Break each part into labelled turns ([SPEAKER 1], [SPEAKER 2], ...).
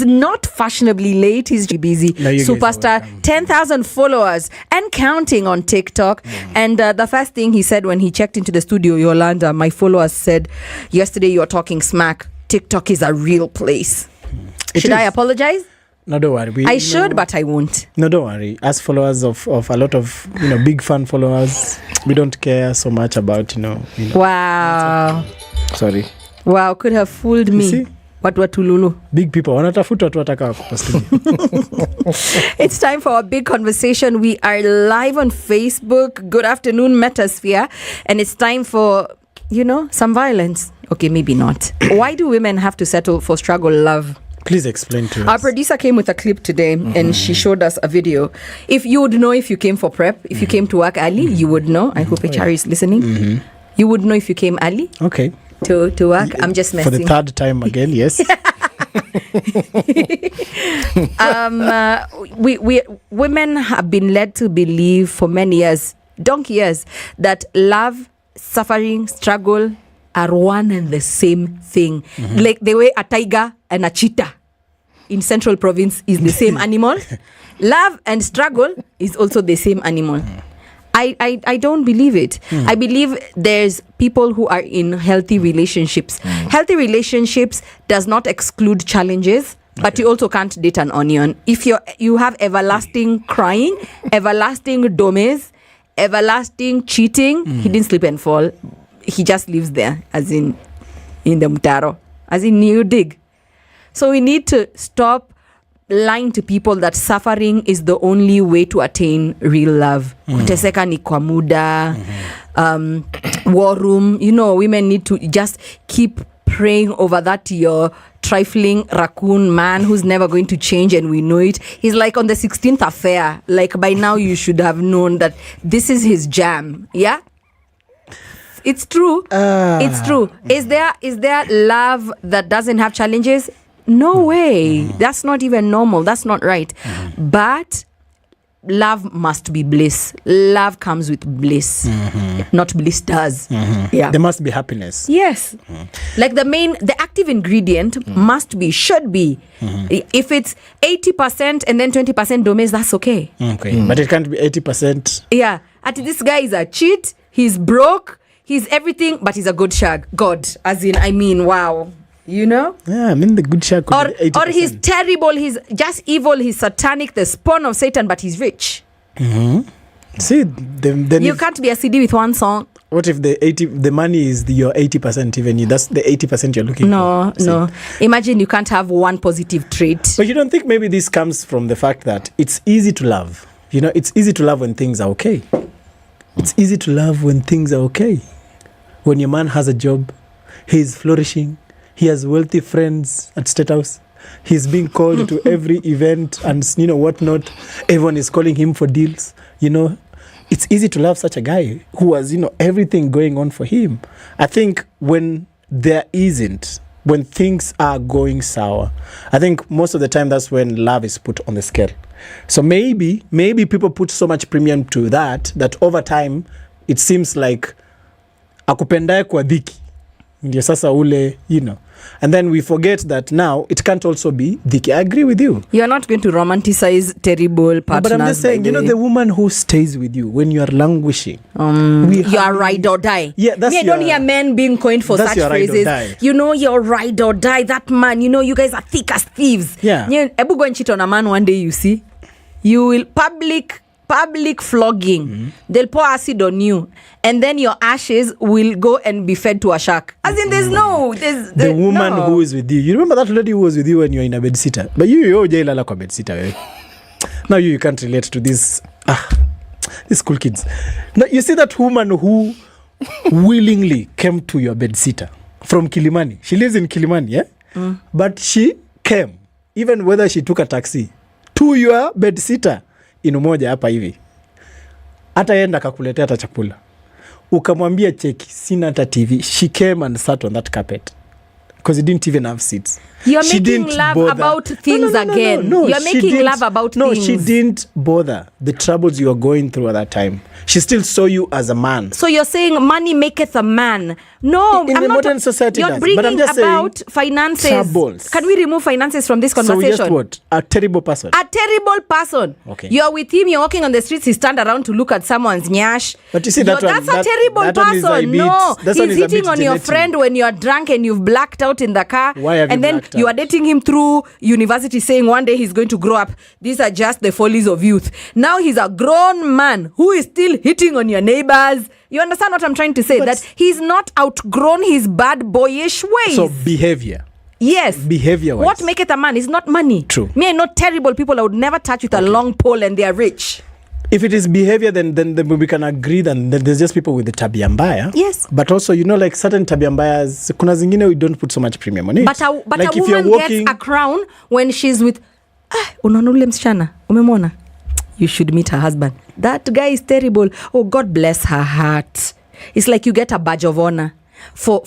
[SPEAKER 1] not fashionably late. He's busy. No, superstar, 10,000 followers and counting on TikTok. And the first thing he said when he checked into the studio, Yolanda, my followers said, yesterday you were talking smack. TikTok is a real place. Should I apologize?
[SPEAKER 2] No, don't worry.
[SPEAKER 1] I should, but I won't.
[SPEAKER 2] No, don't worry. As followers of a lot of, big fan followers, we don't care so much about,
[SPEAKER 1] Wow.
[SPEAKER 2] Sorry.
[SPEAKER 1] Wow, could have fooled me.
[SPEAKER 2] You see?
[SPEAKER 1] What Tululu?
[SPEAKER 2] Big people.
[SPEAKER 1] It's time for a big conversation. We are live on Facebook. Good afternoon, Metasphere. And it's time for, some violence. Okay, maybe not. Why do women have to settle for struggle love?
[SPEAKER 2] Please explain to us.
[SPEAKER 1] Our producer came with a clip today and she showed us a video. If you would know if you came for prep, if you came to work early, you would know. I hope HR is listening. You would know if you came early.
[SPEAKER 2] Okay.
[SPEAKER 1] To work. I'm just messing.
[SPEAKER 2] For the third time again, yes.
[SPEAKER 1] We women have been led to believe for many years, donkey years, that love, suffering, struggle are one and the same thing. Like the way a tiger and a cheetah in Central Province is the same animal. Love and struggle is also the same animal. I don't believe it. I believe there's people who are in healthy relationships. Healthy relationships does not exclude challenges, but you also can't date an onion. If you have everlasting crying, everlasting domes, everlasting cheating, he didn't slip and fall. He just lives there, as in the mtaro, as in you dig. So we need to stop lying to people that suffering is the only way to attain real love. Kuteseka ni kwa muda, war room. Women need to just keep praying over that your trifling raccoon man who's never going to change, and we know it. He's like on the 16th affair. Like by now you should have known that this is his jam. Yeah? It's true. It's true. Is there love that doesn't have challenges? No way. That's not even normal. That's not right. But love must be bliss. Love comes with bliss. Not blisters. Yeah.
[SPEAKER 2] There must be happiness.
[SPEAKER 1] Yes. Like the active ingredient should be. If it's 80% and then 20% domes, that's okay.
[SPEAKER 2] Okay. But it can't be 80%.
[SPEAKER 1] Yeah. This guy is a cheat. He's broke. He's everything, but he's a good shag. God. As in, wow.
[SPEAKER 2] Yeah, the good shag could be 80%.
[SPEAKER 1] Or he's terrible, he's just evil, he's satanic, the spawn of Satan, but he's rich.
[SPEAKER 2] See, then
[SPEAKER 1] you can't be a CD with one song.
[SPEAKER 2] What if the money is your 80% even? That's the 80% you're looking for.
[SPEAKER 1] No. Imagine you can't have one positive trait.
[SPEAKER 2] But you don't think maybe this comes from the fact that it's easy to love? It's easy to love when things are okay. It's easy to love when things are okay. When your man has a job, he's flourishing, he has wealthy friends at State House, he's being called to every event and whatnot. Everyone is calling him for deals. It's easy to love such a guy who has everything going on for him. I think when things are going sour, I think most of the time that's when love is put on the scale. So maybe people put so much premium to that over time it seems like akupendaye kwa dhiki ndio sasa ule, and then we forget that now it can't also be dhiki. I agree with you.
[SPEAKER 1] You are not going to romanticize terrible partners.
[SPEAKER 2] But I'm just saying, the woman who stays with you when you are languishing.
[SPEAKER 1] You are ride or die.
[SPEAKER 2] Yeah, that's
[SPEAKER 1] I don't hear men being coined for such phrases. You're ride or die. That man, you guys are thick as thieves.
[SPEAKER 2] Yeah.
[SPEAKER 1] Ebu go and cheat on a man one day, you see. You will public flogging. They'll pour acid on you, and then your ashes will go and be fed to a shark. As in, there's
[SPEAKER 2] the woman who is with you. You remember that lady who was with you when you're in a bed sitter? But you're jailala kwa bed sitter. Now you can't relate to this. These cool kids. Now you see that woman who willingly came to your bed sitter from Kilimani. She lives in Kilimani, yeah? But she came, even whether she took a taxi, to your bed sitter. Inumoja hapa hivi. Hata yenda kakuletea hata chakula. Ukamwambia cheki, sina hata TV. She came and sat on that carpet. because he didn't even have seats.
[SPEAKER 1] You're
[SPEAKER 2] She
[SPEAKER 1] making
[SPEAKER 2] didn't
[SPEAKER 1] love
[SPEAKER 2] bother.
[SPEAKER 1] about things again. You're
[SPEAKER 2] she
[SPEAKER 1] making
[SPEAKER 2] didn't-
[SPEAKER 1] love about
[SPEAKER 2] no,
[SPEAKER 1] things.
[SPEAKER 2] she didn't bother the troubles you were going through at that time. She still saw you as a man.
[SPEAKER 1] So you're saying money maketh a man. No,
[SPEAKER 2] In
[SPEAKER 1] I'm
[SPEAKER 2] the
[SPEAKER 1] not.
[SPEAKER 2] modern society
[SPEAKER 1] You're
[SPEAKER 2] does.
[SPEAKER 1] bringing
[SPEAKER 2] But I'm just
[SPEAKER 1] about
[SPEAKER 2] saying,
[SPEAKER 1] finances.
[SPEAKER 2] troubles.
[SPEAKER 1] Can we remove finances from this
[SPEAKER 2] So
[SPEAKER 1] conversation?
[SPEAKER 2] just what? A terrible person.
[SPEAKER 1] A terrible person.
[SPEAKER 2] Okay.
[SPEAKER 1] You're with him, you're walking on the streets, he stand around to look at someone's nyash.
[SPEAKER 2] But you see that one-
[SPEAKER 1] That's
[SPEAKER 2] that-
[SPEAKER 1] a terrible
[SPEAKER 2] that one is a
[SPEAKER 1] person.
[SPEAKER 2] bit-
[SPEAKER 1] No,
[SPEAKER 2] that one
[SPEAKER 1] he's
[SPEAKER 2] is a bit
[SPEAKER 1] hitting on your
[SPEAKER 2] genetic.
[SPEAKER 1] friend when you're drunk and you've blacked out in the car.
[SPEAKER 2] Why have you
[SPEAKER 1] and then
[SPEAKER 2] blacked
[SPEAKER 1] you
[SPEAKER 2] out?
[SPEAKER 1] are dating him through university, saying one day he's going to grow up. These are just the follies of youth. Now he's a grown man who is still hitting on your neighbors. You understand what I'm trying to say?
[SPEAKER 2] But-
[SPEAKER 1] that he's not outgrown his bad boyish ways.
[SPEAKER 2] So behavior.
[SPEAKER 1] Yes.
[SPEAKER 2] Behavior-wise.
[SPEAKER 1] What make it a man is not money.
[SPEAKER 2] True.
[SPEAKER 1] Me, I know terrible people I would never touch with a long pole and they are rich.
[SPEAKER 2] If it is behavior, then we can agree that then there's just people with the tabia mbaya.
[SPEAKER 1] Yes.
[SPEAKER 2] But also, like certain tabia mbayas, kuna zingine we don't put so much premium on it.
[SPEAKER 1] But a
[SPEAKER 2] like if you're
[SPEAKER 1] woman
[SPEAKER 2] walking,
[SPEAKER 1] gets a crown when she's with unaona ule msichana umemwona, you should meet her husband. That guy is terrible. Oh, God bless her heart. It's like you get a badge of honor for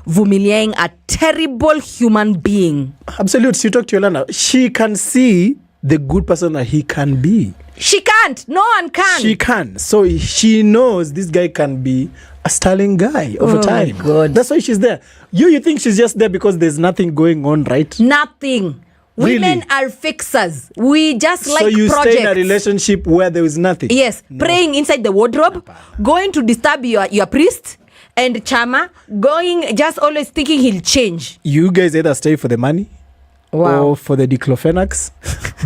[SPEAKER 1] vumiliaing a terrible human being.
[SPEAKER 2] absolute. You talk to Yolanda, she can see the good person that he can be.
[SPEAKER 1] She can't. No one can.
[SPEAKER 2] She can. So she knows this guy can be a sterling guy over time.
[SPEAKER 1] God.
[SPEAKER 2] That's why she's there. You think she's just there because there's nothing going on, right?
[SPEAKER 1] Nothing.
[SPEAKER 2] Really?
[SPEAKER 1] Women are fixers. We just like
[SPEAKER 2] so you
[SPEAKER 1] projects.
[SPEAKER 2] stay in a relationship where there is nothing.
[SPEAKER 1] Yes, praying inside the wardrobe, going to disturb your priest and chama, going just always thinking he'll change.
[SPEAKER 2] You guys either stay for the money or for the diclofenacs,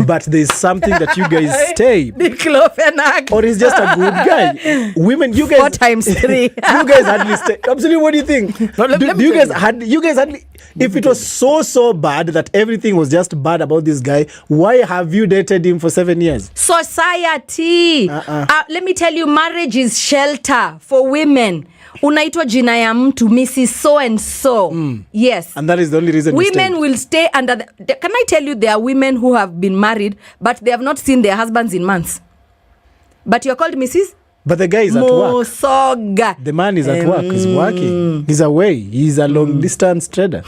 [SPEAKER 2] but there's something that you guys stay.
[SPEAKER 1] Diclofenac.
[SPEAKER 2] Or he's just a good guy. Women, you guys
[SPEAKER 1] 4 times 3.
[SPEAKER 2] you guys hardly stay. Absolutely, what do you think?
[SPEAKER 3] No, let me
[SPEAKER 2] you
[SPEAKER 3] tell
[SPEAKER 2] guys hardly. If it was so bad that everything was just bad about this guy, why have you dated him for 7 years?
[SPEAKER 1] Society. Let me tell you, marriage is shelter for women. Unaitwa jina ya mtu, Mrs. So and so. Yes.
[SPEAKER 2] And that is the only reason you
[SPEAKER 1] Women
[SPEAKER 2] stayed.
[SPEAKER 1] will stay under can I tell you, there are women who have been married but they have not seen their husbands in months, but you're called Mrs.
[SPEAKER 2] But the guy is at work.
[SPEAKER 1] Mosoga.
[SPEAKER 2] The man is at work. He's working. He's away. He's a long distance trader.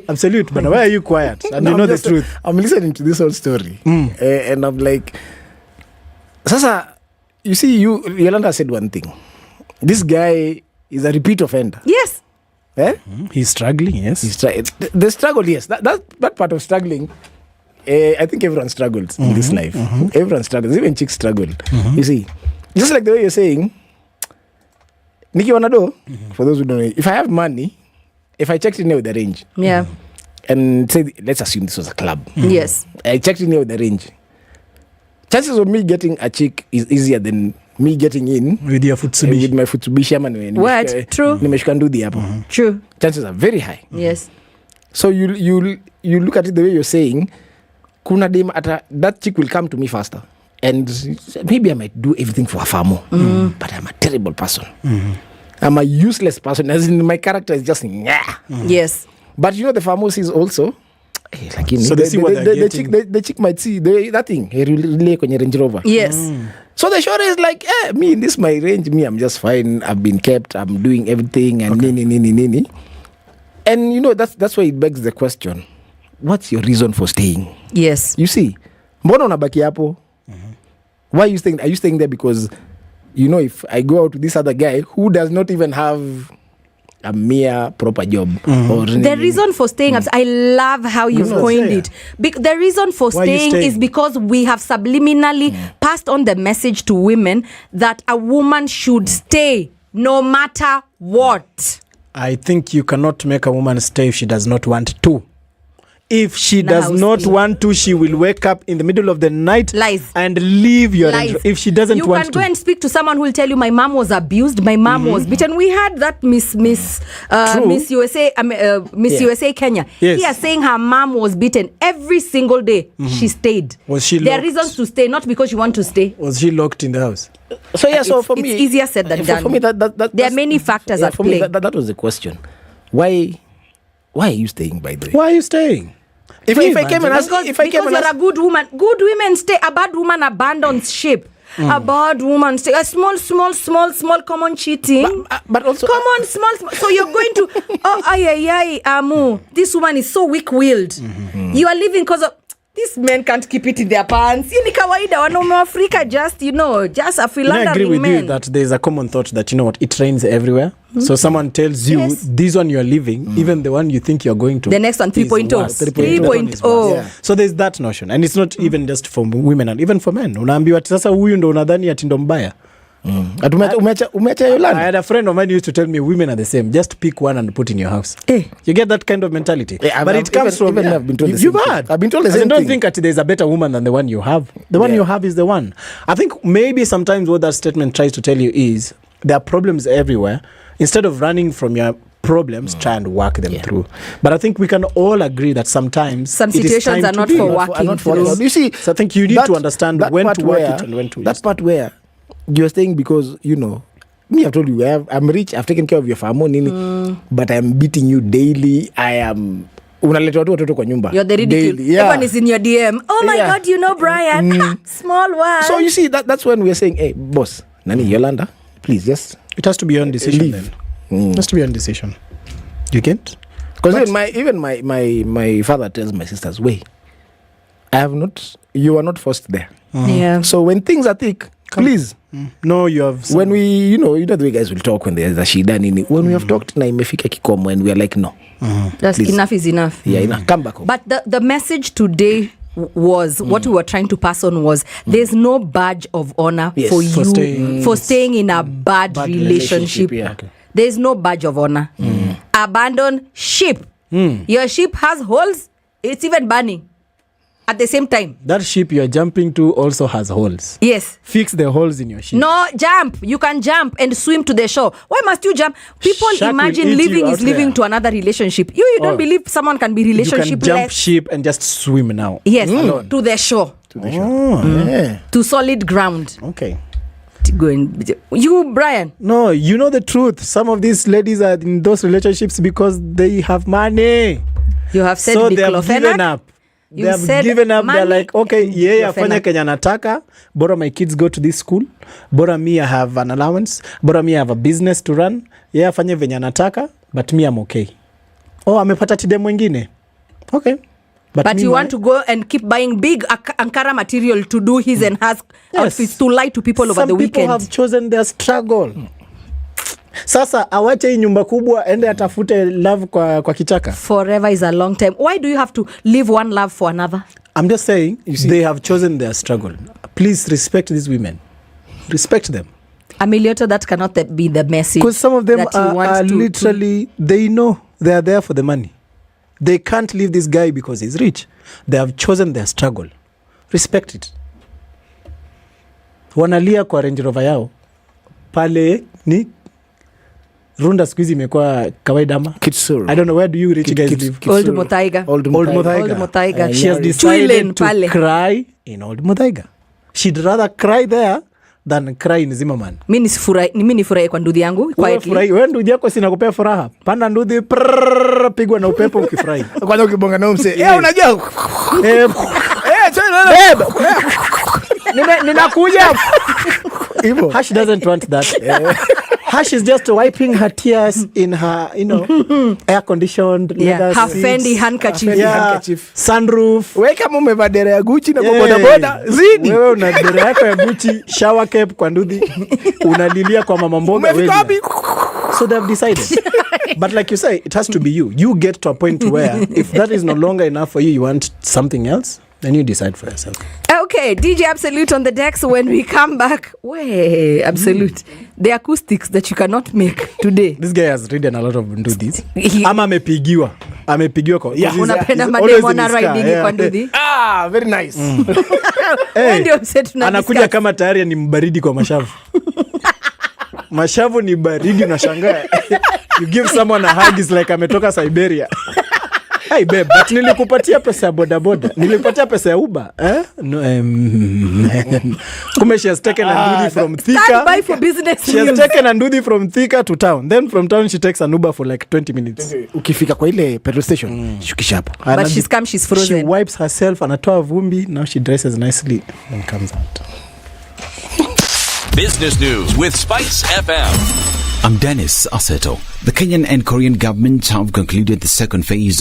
[SPEAKER 2] Absolute. But why are you quiet? And you know the truth.
[SPEAKER 3] I'm listening to this whole story, and I'm like, Sasa, you see, Yolanda said one thing. This guy is a repeat offender.
[SPEAKER 1] Yes.
[SPEAKER 3] Eh?
[SPEAKER 2] He's struggling, yes.
[SPEAKER 3] The struggle, yes. That part of struggling, I think everyone struggles in this life. Everyone struggles. Even chicks struggle. You see, just like the way you're saying, Nikki Wanado, for those who don't know, if I have money, if I checked in there with the range,
[SPEAKER 1] Yeah.
[SPEAKER 3] and say, let's assume this was a club.
[SPEAKER 1] Yes.
[SPEAKER 3] I checked in there with the range. Chances of me getting a chick is easier than me getting in
[SPEAKER 2] With your Futsubishi.
[SPEAKER 3] with my Futsubishi ama
[SPEAKER 1] What? True.
[SPEAKER 3] nimeshika ndudhi hapo.
[SPEAKER 1] True.
[SPEAKER 3] Chances are very high.
[SPEAKER 1] Yes.
[SPEAKER 3] So you look at it the way you're saying, kuna dem that chick will come to me faster, and maybe I might do everything for her far more, but I'm a terrible person. I'm a useless person, as in my character is just
[SPEAKER 1] Yes.
[SPEAKER 3] But you know the famous is also like
[SPEAKER 2] So they see what they're getting.
[SPEAKER 3] the chick might see that thing relay kwenye Range Rover.
[SPEAKER 1] Yes.
[SPEAKER 3] So the short is like, me in this my range, me I'm just fine. I've been kept. I'm doing everything and nini. And you know that's why it begs the question: what's your reason for staying?
[SPEAKER 1] Yes.
[SPEAKER 3] You see, mbona unabaki hapo? Why are you staying? Are you staying there because you know if I go out with this other guy who does not even have a mere proper job? Or
[SPEAKER 1] The reason for staying, I love how you've coined it. The reason for
[SPEAKER 2] Why are you
[SPEAKER 1] staying
[SPEAKER 2] staying?
[SPEAKER 1] is because we have subliminally passed on the message to women that a woman should stay no matter what.
[SPEAKER 2] I think you cannot make a woman stay if she does not want to. If she
[SPEAKER 1] Now,
[SPEAKER 2] does not
[SPEAKER 1] see.
[SPEAKER 2] want to, she will wake up in the middle of the night
[SPEAKER 1] Lies.
[SPEAKER 2] and leave your
[SPEAKER 1] Lies.
[SPEAKER 2] if she doesn't
[SPEAKER 1] you
[SPEAKER 2] want
[SPEAKER 1] can
[SPEAKER 2] to.
[SPEAKER 1] go and speak to someone who will tell you my mom was abused, my mom was beaten. We had that Miss USA Miss USA Kenya
[SPEAKER 2] Yes.
[SPEAKER 1] here saying her mom was beaten every single day. She stayed.
[SPEAKER 2] Was she
[SPEAKER 1] there are
[SPEAKER 2] locked?
[SPEAKER 1] reasons to stay, not because you want to stay.
[SPEAKER 2] Was she locked in the house?
[SPEAKER 3] So yeah, so
[SPEAKER 1] It's-
[SPEAKER 3] for
[SPEAKER 1] it's
[SPEAKER 3] me,
[SPEAKER 1] easier said than done.
[SPEAKER 3] For me, that
[SPEAKER 1] There are
[SPEAKER 3] that's-
[SPEAKER 1] many factors at
[SPEAKER 3] for me,
[SPEAKER 1] play.
[SPEAKER 3] that was the question. Why are you staying? By the way,
[SPEAKER 2] Why are you staying?
[SPEAKER 3] if I came and asked,
[SPEAKER 1] Because
[SPEAKER 3] you're
[SPEAKER 1] a good woman, good women stay. A bad woman abandons ship. a bad woman, a small common cheating.
[SPEAKER 3] But also
[SPEAKER 1] common small. So you're going to Amu. This woman is so weak-willed. You are living because of. These men can't keep it in their pants. Ni kawaida wanaume wa Afrika just a philandering man.
[SPEAKER 2] I agree with you that there's a common thought that it rains everywhere. So someone tells you this one you're living, even the one you think you're going to.
[SPEAKER 1] The next one 3.0. 3.0.
[SPEAKER 2] Yeah. So there's that notion, and it's not even just for women and even for men. Unaambiwa ati sasa huyu ndo unadhani ati ndo mbaya.
[SPEAKER 3] Umeacha Yolanda.
[SPEAKER 2] I had a friend of mine used to tell me women are the same. Just pick one and put in your house. You get that kind of mentality. But it comes from
[SPEAKER 3] I've been told
[SPEAKER 2] you've had.
[SPEAKER 3] I've been told the same thing.
[SPEAKER 2] Don't think that there's a better woman than the one you have. The one you have is the one. I think maybe sometimes what that statement tries to tell you is there are problems everywhere. Instead of running from your problems, try and work them through. But I think we can all agree that sometimes
[SPEAKER 1] some situations are not for working through.
[SPEAKER 3] You see,
[SPEAKER 2] so I think you need to understand when to work it and when to.
[SPEAKER 3] That part where you're staying because me, I've told you I'm rich, I've taken care of your family, but I'm beating you daily. I am unaleta watoto kwa nyumba.
[SPEAKER 1] You're the ridicule. Everyone is in your DM. Oh my God, Brian. Small one.
[SPEAKER 3] So you see that's when we're saying, hey boss, Nani Yolanda, please just.
[SPEAKER 2] It has to be your own decision then. It has to be your own decision. You can't?
[SPEAKER 3] Because even my father tells my sisters, wait, you are not forced there.
[SPEAKER 1] Yeah.
[SPEAKER 3] So when things are thick, please.
[SPEAKER 2] No, you have.
[SPEAKER 3] When we, you know the way guys will talk when there's a shida nini. When we have talked na imefika kikomo and we are like, no.
[SPEAKER 1] That's please. Enough is enough.
[SPEAKER 3] Yeah, enough. Come back home.
[SPEAKER 1] But the message today was what we were trying to pass on was there's no badge of honor for you for staying in a bad relationship.
[SPEAKER 3] Yeah. Okay.
[SPEAKER 1] There's no badge of honor. Abandon ship. Your ship has holes. It's even burning at the same time.
[SPEAKER 2] That ship you're jumping to also has holes.
[SPEAKER 1] Yes.
[SPEAKER 2] Fix the holes in your ship.
[SPEAKER 1] No, jump. You can jump and swim to the shore. Why must you jump? People imagine living to another relationship. You don't believe someone can be relationshipless?
[SPEAKER 2] You can jump ship and just swim now.
[SPEAKER 1] Yes, to the shore. To solid ground.
[SPEAKER 2] Okay.
[SPEAKER 1] You, Brian.
[SPEAKER 2] No, you know the truth. Some of these ladies are in those relationships because they have money.
[SPEAKER 1] You have said
[SPEAKER 2] so they have given up. They have given up. They're like, okay, afanya kenya nataka. Bora my kids go to this school. Bora me I have an allowance. Bora me I have a business to run. Afanya venya nataka. But me I'm okay. Oh, amepata tide mwingine. Okay.
[SPEAKER 1] But you want to go and keep buying big Ankara material to do his and her outfits to lie to people over the weekend.
[SPEAKER 2] Some people have chosen their struggle. Sasa awache hii nyumba kubwa ende atafute love kwa kichaka.
[SPEAKER 1] Forever is a long time. Why do you have to leave one love for another?
[SPEAKER 2] I'm just saying, they have chosen their struggle. Please respect these women. Respect them.
[SPEAKER 1] Amulyoto, that cannot be the message.
[SPEAKER 2] Because some of them are literally, they know they are there for the money. They can't leave this guy because he's rich. They have chosen their struggle. Respect it. Wanalia kwa Range Rover yao. Pale ni Runda squeeze imekuwa kawaida ama?
[SPEAKER 3] Kitsuru.
[SPEAKER 2] I don't know, where do you rich guys live?
[SPEAKER 1] Old Muthaiga.
[SPEAKER 3] Old Muthaiga.
[SPEAKER 2] She has decided to cry in Old Muthaiga. She'd rather cry there than cry in Zimmerman.
[SPEAKER 1] Mimi nifurahi kwa ndudhi yangu quietly.
[SPEAKER 2] Wewe ndudhi yako sinakupea furaha. Panda ndudhi pigwa na upepo ukifurahi.
[SPEAKER 3] Kwanza ukibonga na mse. Unajua.
[SPEAKER 2] Ninakuja. Hash doesn't want that. Hash is just wiping her tears in her, air-conditioned leather
[SPEAKER 1] her
[SPEAKER 2] seats.
[SPEAKER 1] Fendi handkerchief.
[SPEAKER 2] Sunroof.
[SPEAKER 3] Wewe kama umevaa dera ya Gucci na boda boda, zidi.
[SPEAKER 2] Wewe una dera yako ya Gucci, shower cap kwa ndudhi, unalilia kwa mama mboga wewe. So they have decided. But like you say, it has to be you. You get to a point where if that is no longer enough for you, you want something else, then you decide for yourself.
[SPEAKER 1] Okay, DJ Absolute on the deck. So when we come back, Absolute. The acoustics that you cannot make today.
[SPEAKER 2] This guy has ridden a lot of ndudhis. Ama amepigiwa kwa.
[SPEAKER 1] Yeah, unapenda mademo na riding kwa ndudhi.
[SPEAKER 3] Very nice.
[SPEAKER 2] Anakuja kama tayari ni mbaridi kwa mashavu. Mashavu ni baridi, unashangaa. You give someone a hug is like ametoka Siberia. Hey babe, but nilikupatia pesa ya bodaboda. Nilikupatia pesa ya Uber. No, Kume she has taken a ndudhi from Thika.
[SPEAKER 1] Stand by for business.
[SPEAKER 2] She has taken a ndudhi from Thika to town. Then from town she takes an Uber for like 20 minutes.
[SPEAKER 3] Ukifika kwa ile petrol station, shukisha hapo.
[SPEAKER 1] But she's frozen.
[SPEAKER 2] She wipes herself, anatoa vumbi. Now she dresses nicely and comes out.
[SPEAKER 4] Business News with Spice FM.
[SPEAKER 5] I'm Dennis Aseto. The Kenyan and Korean governments have concluded the second phase